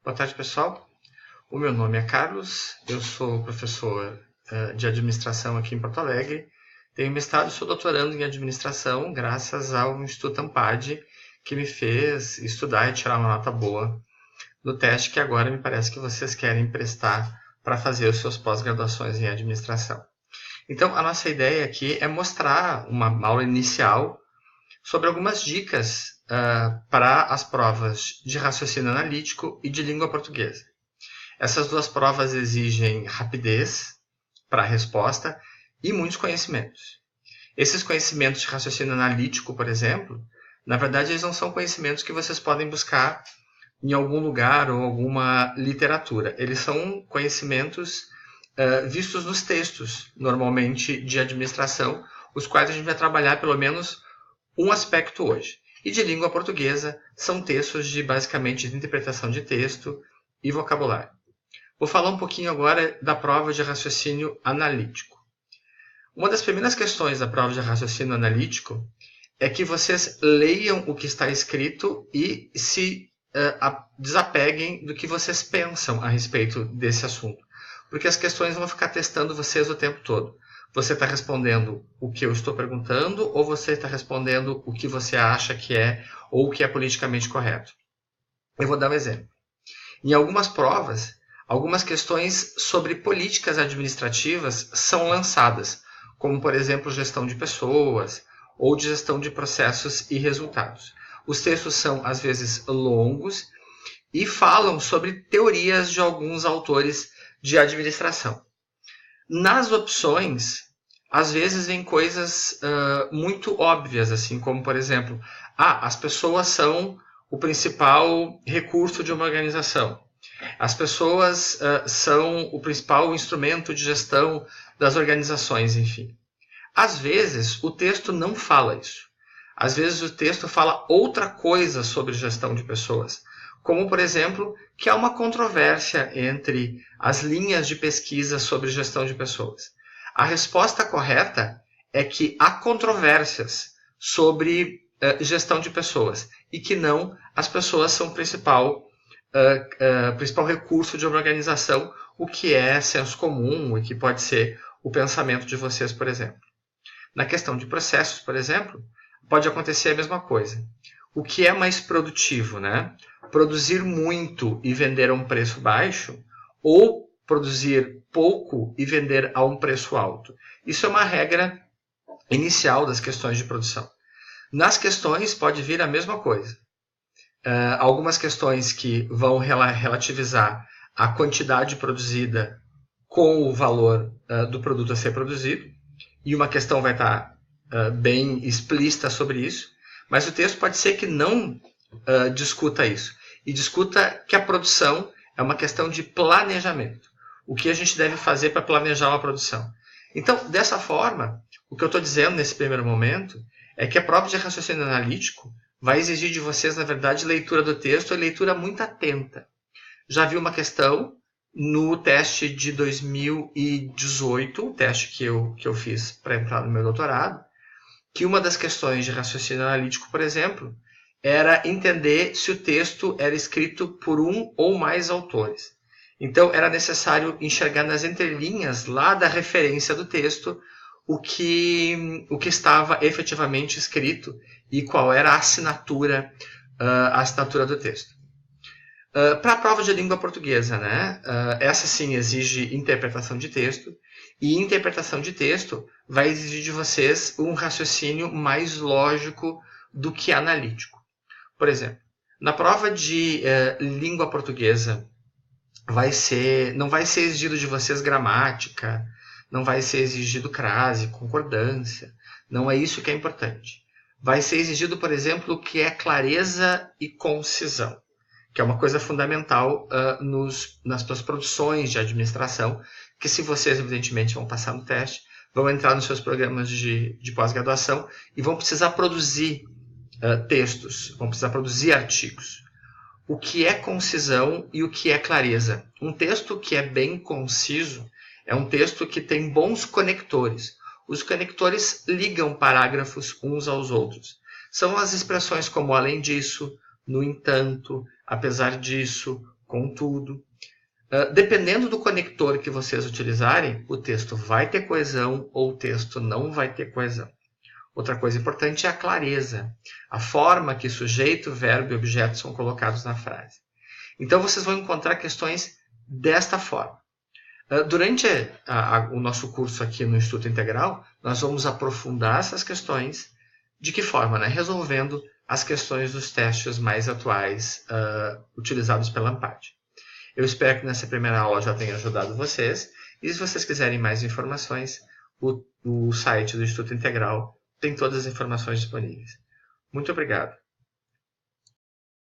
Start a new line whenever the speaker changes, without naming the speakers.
Boa tarde, pessoal. O meu nome é Carlos, eu sou professor de administração aqui em Porto Alegre. Tenho mestrado e sou doutorando em administração graças ao Instituto Ampad, que me fez estudar e tirar uma nota boa no teste que agora me parece que vocês querem prestar para fazer os seus pós-graduações em administração. Então, a nossa ideia aqui é mostrar uma aula inicial sobre algumas dicas para as provas de raciocínio analítico e de língua portuguesa. Essas duas provas exigem rapidez para a resposta e muitos conhecimentos. Esses conhecimentos de raciocínio analítico, por exemplo, na verdade eles não são conhecimentos que vocês podem buscar em algum lugar ou alguma literatura. Eles são conhecimentos vistos nos textos, normalmente de administração, os quais a gente vai trabalhar pelo menos um aspecto hoje. E de língua portuguesa, são textos de basicamente de interpretação de texto e vocabulário. Vou falar um pouquinho agora da prova de raciocínio analítico. Uma das primeiras questões da prova de raciocínio analítico é que vocês leiam o que está escrito e se desapeguem do que vocês pensam a respeito desse assunto. Porque as questões vão ficar testando vocês o tempo todo. Você está respondendo o que eu estou perguntando ou você está respondendo o que você acha que é ou o que é politicamente correto? Eu vou dar um exemplo. Em algumas provas, algumas questões sobre políticas administrativas são lançadas, como, por exemplo, gestão de pessoas ou de gestão de processos e resultados. Os textos são, às vezes, longos e falam sobre teorias de alguns autores de administração. Nas opções, às vezes vem coisas muito óbvias, assim como, por exemplo, as pessoas são o principal recurso de uma organização. As pessoas são o principal instrumento de gestão das organizações, enfim. Às vezes, o texto não fala isso. Às vezes, o texto fala outra coisa sobre gestão de pessoas. Como, por exemplo, que há uma controvérsia entre as linhas de pesquisa sobre gestão de pessoas. A resposta correta é que há controvérsias sobre gestão de pessoas e que não as pessoas são o principal recurso de uma organização, o que é senso comum e que pode ser o pensamento de vocês, por exemplo. Na questão de processos, por exemplo, pode acontecer a mesma coisa. O que é mais produtivo, né? Produzir muito e vender a um preço baixo ou produzir pouco e vender a um preço alto? Isso é uma regra inicial das questões de produção. Nas questões pode vir a mesma coisa. Algumas questões que vão relativizar a quantidade produzida com o valor do produto a ser produzido, e uma questão vai estar bem explícita sobre isso, mas o texto pode ser que não discuta isso, e discuta que a produção é uma questão de planejamento. O que a gente deve fazer para planejar uma produção. Então, dessa forma, o que eu estou dizendo nesse primeiro momento é que a prova de raciocínio analítico vai exigir de vocês, na verdade, leitura do texto e leitura muito atenta. Já vi uma questão no teste de 2018, o teste que eu fiz para entrar no meu doutorado, que uma das questões de raciocínio analítico, por exemplo, era entender se o texto era escrito por um ou mais autores. Então, era necessário enxergar nas entrelinhas, lá da referência do texto, o que estava efetivamente escrito e qual era a assinatura do texto. Para a prova de língua portuguesa, né? Essa sim exige interpretação de texto, e interpretação de texto vai exigir de vocês um raciocínio mais lógico do que analítico. Por exemplo, na prova de língua portuguesa, não vai ser exigido de vocês gramática, não vai ser exigido crase, concordância, não é isso que é importante. Vai ser exigido, por exemplo, o que é clareza e concisão, que é uma coisa fundamental nas suas produções de administração, que se vocês, evidentemente, vão passar no teste, vão entrar nos seus programas de pós-graduação e vão precisar produzir textos, vão precisar produzir artigos. O que é concisão e o que é clareza? Um texto que é bem conciso é um texto que tem bons conectores. Os conectores ligam parágrafos uns aos outros. São as expressões como além disso, no entanto, apesar disso, contudo. Dependendo do conector que vocês utilizarem, o texto vai ter coesão ou o texto não vai ter coesão. Outra coisa importante é a clareza, a forma que sujeito, verbo e objeto são colocados na frase. Então, vocês vão encontrar questões desta forma. Durante o nosso curso aqui no Instituto Integral, nós vamos aprofundar essas questões. De que forma? Resolvendo as questões dos testes mais atuais utilizados pela ANPAD. Eu espero que nessa primeira aula já tenha ajudado vocês. E se vocês quiserem mais informações, o site do Instituto Integral tem todas as informações disponíveis. Muito obrigado.